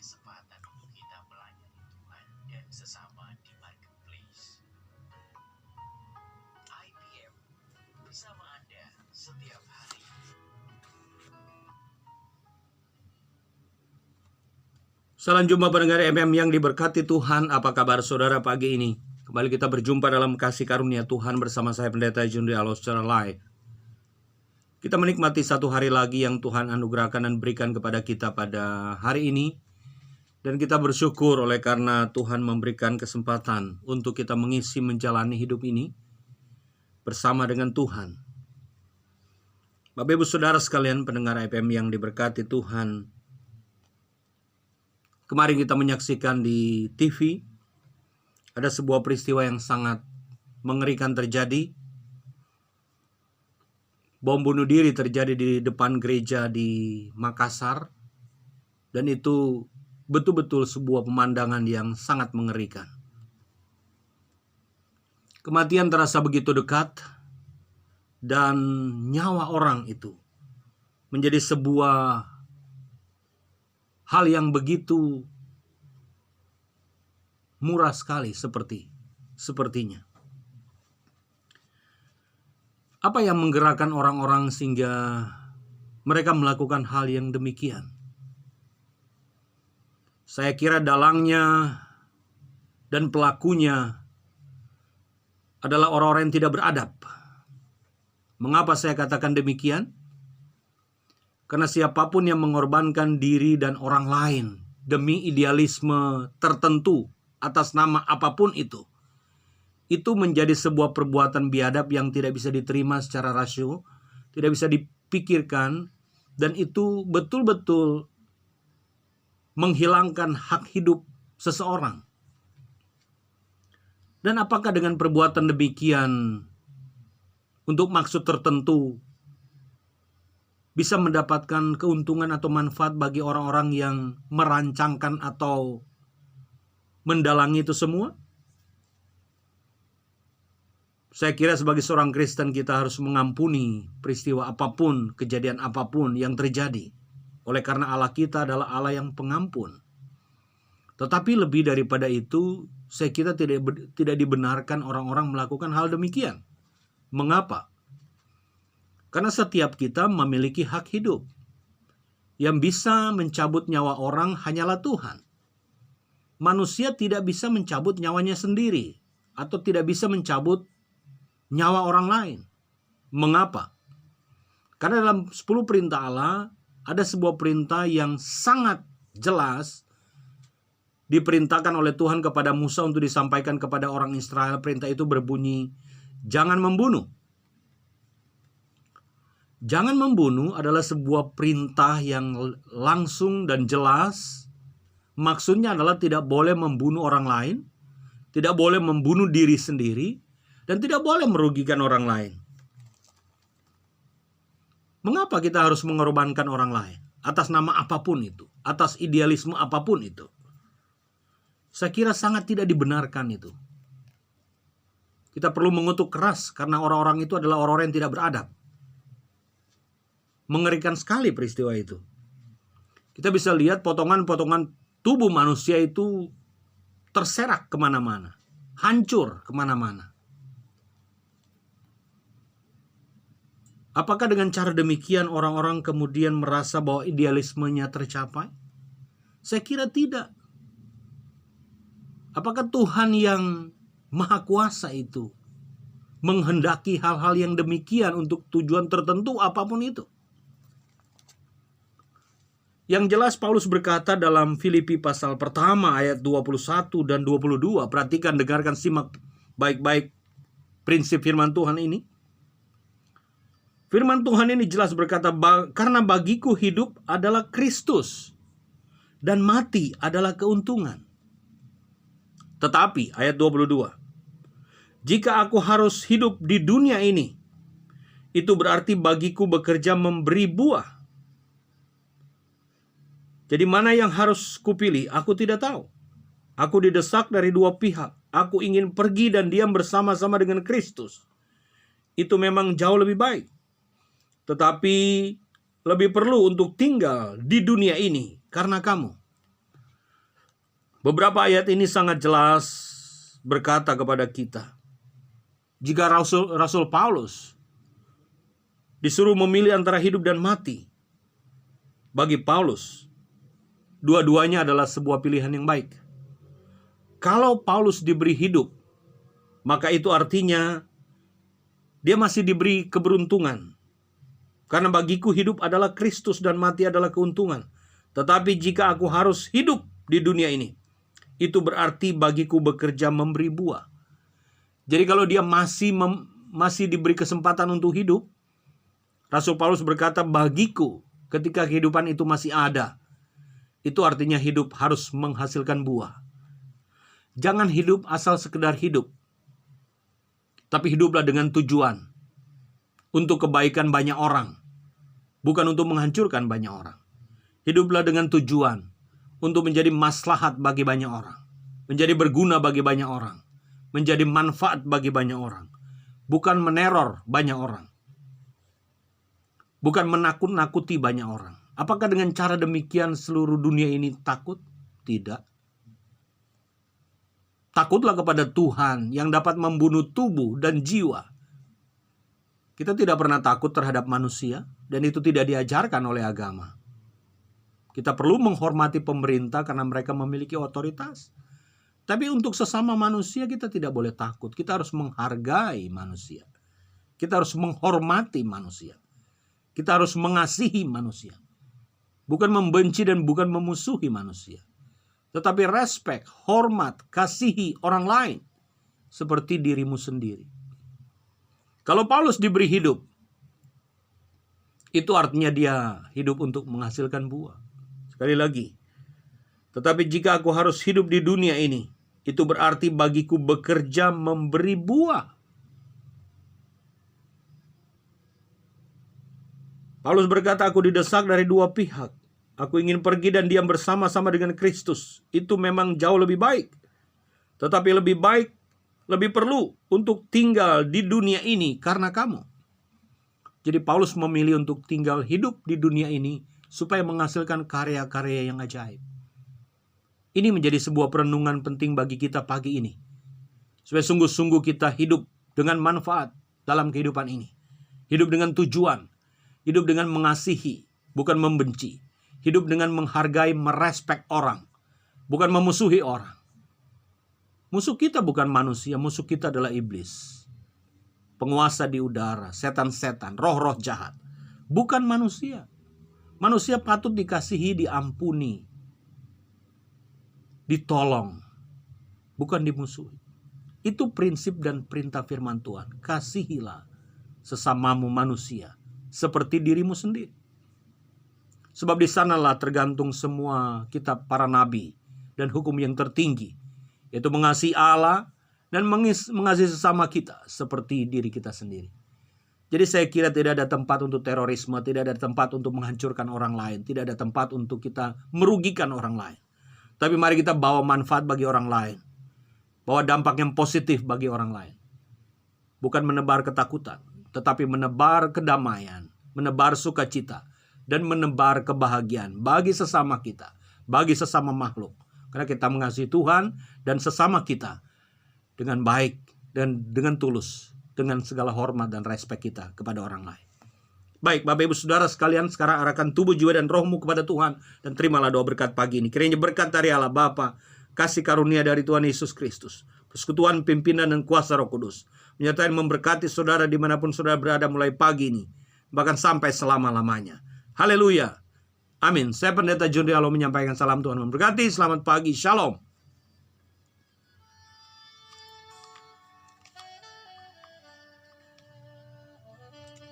kesempatan untuk kita melayani Tuhan dan sesama di marketplace. IPM bersama Anda setiap hari. Salam jumpa pendengar MM yang diberkati Tuhan. Apa kabar saudara pagi ini? Kembali kita berjumpa dalam kasih karunia Tuhan bersama saya Pendeta Jundri Alos secara live. Kita menikmati satu hari lagi yang Tuhan anugerahkan dan berikan kepada kita pada hari ini. Dan kita bersyukur oleh karena Tuhan memberikan kesempatan untuk kita mengisi menjalani hidup ini bersama dengan Tuhan. Bapak Ibu Saudara sekalian pendengar FM yang diberkati Tuhan. Kemarin kita menyaksikan di TV, ada sebuah peristiwa yang sangat mengerikan terjadi. Bom bunuh diri terjadi di depan gereja di Makassar. Dan itu betul-betul sebuah pemandangan yang sangat mengerikan. Kematian terasa begitu dekat, dan nyawa orang itu menjadi sebuah hal yang begitu murah sekali sepertinya. Apa yang menggerakkan orang-orang sehingga mereka melakukan hal yang demikian? Saya kira dalangnya dan pelakunya adalah orang-orang yang tidak beradab. Mengapa saya katakan demikian? Karena siapapun yang mengorbankan diri dan orang lain demi idealisme tertentu atas nama apapun itu menjadi sebuah perbuatan biadab yang tidak bisa diterima secara rasio, tidak bisa dipikirkan, dan itu betul-betul menghilangkan hak hidup seseorang. Dan apakah dengan perbuatan demikian untuk maksud tertentu bisa mendapatkan keuntungan atau manfaat bagi orang-orang yang merancangkan atau mendalangi itu semua? Saya kira sebagai seorang Kristen kita harus mengampuni peristiwa apapun, kejadian apapun yang terjadi. Oleh karena Allah kita adalah Allah yang pengampun. Tetapi lebih daripada itu, saya kira tidak dibenarkan orang-orang melakukan hal demikian. Mengapa? Karena setiap kita memiliki hak hidup. Yang bisa mencabut nyawa orang hanyalah Tuhan. Manusia tidak bisa mencabut nyawanya sendiri, atau tidak bisa mencabut nyawa orang lain. Mengapa? Karena dalam 10 perintah Allah, ada sebuah perintah yang sangat jelas diperintahkan oleh Tuhan kepada Musa untuk disampaikan kepada orang Israel. Perintah itu berbunyi, jangan membunuh. Jangan membunuh adalah sebuah perintah yang langsung dan jelas. Maksudnya adalah tidak boleh membunuh orang lain, tidak boleh membunuh diri sendiri, dan tidak boleh merugikan orang lain. Mengapa kita harus mengorbankan orang lain? Atas nama apapun itu, atas idealisme apapun itu. Saya kira sangat tidak dibenarkan itu. Kita perlu mengutuk keras karena orang-orang itu adalah orang-orang yang tidak beradab. Mengerikan sekali peristiwa itu. Kita bisa lihat potongan-potongan tubuh manusia itu terserak kemana-mana. Hancur kemana-mana. Apakah dengan cara demikian orang-orang kemudian merasa bahwa idealismenya tercapai? Saya kira tidak. Apakah Tuhan yang Maha Kuasa itu menghendaki hal-hal yang demikian untuk tujuan tertentu apapun itu? Yang jelas Paulus berkata dalam Filipi pasal pertama ayat 21 dan 22. Perhatikan, dengarkan, simak baik-baik prinsip firman Tuhan ini. Firman Tuhan ini jelas berkata, karena bagiku hidup adalah Kristus dan mati adalah keuntungan. Tetapi ayat 22. Jika aku harus hidup di dunia ini, itu berarti bagiku bekerja memberi buah. Jadi mana yang harus kupilih? Aku tidak tahu. Aku didesak dari dua pihak. Aku ingin pergi dan diam bersama-sama dengan Kristus. Itu memang jauh lebih baik. Tetapi lebih perlu untuk tinggal di dunia ini karena kamu. Beberapa ayat ini sangat jelas berkata kepada kita, jika Rasul Paulus disuruh memilih antara hidup dan mati, bagi Paulus, dua-duanya adalah sebuah pilihan yang baik. Kalau Paulus diberi hidup, maka itu artinya dia masih diberi keberuntungan. Karena bagiku hidup adalah Kristus dan mati adalah keuntungan. Tetapi jika aku harus hidup di dunia ini, itu berarti bagiku bekerja memberi buah. Jadi kalau dia masih diberi kesempatan untuk hidup, Rasul Paulus berkata, bagiku ketika kehidupan itu masih ada, itu artinya hidup harus menghasilkan buah. Jangan hidup asal sekedar hidup, tapi hiduplah dengan tujuan untuk kebaikan banyak orang, bukan untuk menghancurkan banyak orang. Hiduplah dengan tujuan untuk menjadi maslahat bagi banyak orang, menjadi berguna bagi banyak orang, menjadi manfaat bagi banyak orang, bukan meneror banyak orang, bukan menakut-nakuti banyak orang. Apakah dengan cara demikian seluruh dunia ini takut? Tidak. Takutlah kepada Tuhan yang dapat membunuh tubuh dan jiwa. Kita tidak pernah takut terhadap manusia, dan itu tidak diajarkan oleh agama. Kita perlu menghormati pemerintah karena mereka memiliki otoritas. Tapi untuk sesama manusia kita tidak boleh takut. Kita harus menghargai manusia. Kita harus menghormati manusia. Kita harus mengasihi manusia. Bukan membenci dan bukan memusuhi manusia. Tetapi respect, hormat, kasihi orang lain seperti dirimu sendiri. Kalau Paulus diberi hidup, itu artinya dia hidup untuk menghasilkan buah. Sekali lagi, tetapi jika aku harus hidup di dunia ini, itu berarti bagiku bekerja memberi buah. Paulus berkata, aku didesak dari dua pihak. Aku ingin pergi dan diam bersama-sama dengan Kristus. Itu memang jauh lebih baik. Tetapi lebih baik, lebih perlu untuk tinggal di dunia ini karena kamu. Jadi Paulus memilih untuk tinggal hidup di dunia ini supaya menghasilkan karya-karya yang ajaib. Ini menjadi sebuah perenungan penting bagi kita pagi ini. Supaya sungguh-sungguh kita hidup dengan manfaat dalam kehidupan ini. Hidup dengan tujuan. Hidup dengan mengasihi, bukan membenci. Hidup dengan menghargai, merespek orang, bukan memusuhi orang. Musuh kita bukan manusia, musuh kita adalah iblis. Penguasa di udara, setan-setan, roh-roh jahat. Bukan manusia. Manusia patut dikasihi, diampuni, ditolong, bukan dimusuhi. Itu prinsip dan perintah firman Tuhan. Kasihilah sesamamu manusia seperti dirimu sendiri. Sebab di sanalah tergantung semua kitab para nabi dan hukum yang tertinggi, yaitu mengasihi Allah dan mengasihi sesama kita seperti diri kita sendiri. Jadi saya kira tidak ada tempat untuk terorisme, tidak ada tempat untuk menghancurkan orang lain, tidak ada tempat untuk kita merugikan orang lain. Tapi mari kita bawa manfaat bagi orang lain, bawa dampak yang positif bagi orang lain. Bukan menebar ketakutan, tetapi menebar kedamaian, menebar sukacita, dan menebar kebahagiaan bagi sesama kita, bagi sesama makhluk. Karena kita mengasihi Tuhan dan sesama kita dengan baik dan dengan tulus, dengan segala hormat dan respek kita kepada orang lain. Baik, Bapak Ibu Saudara sekalian, sekarang arahkan tubuh, jiwa, dan rohmu kepada Tuhan, dan terimalah doa berkat pagi ini. Kiranya berkat dari Allah Bapa, kasih karunia dari Tuhan Yesus Kristus, persekutuan pimpinan dan kuasa Roh Kudus, menyertai memberkati saudara dimanapun saudara berada mulai pagi ini, bahkan sampai selama-lamanya. Haleluya. Amin. Saya Pendeta John Rialo menyampaikan salam Tuhan memberkati. Selamat pagi. Shalom.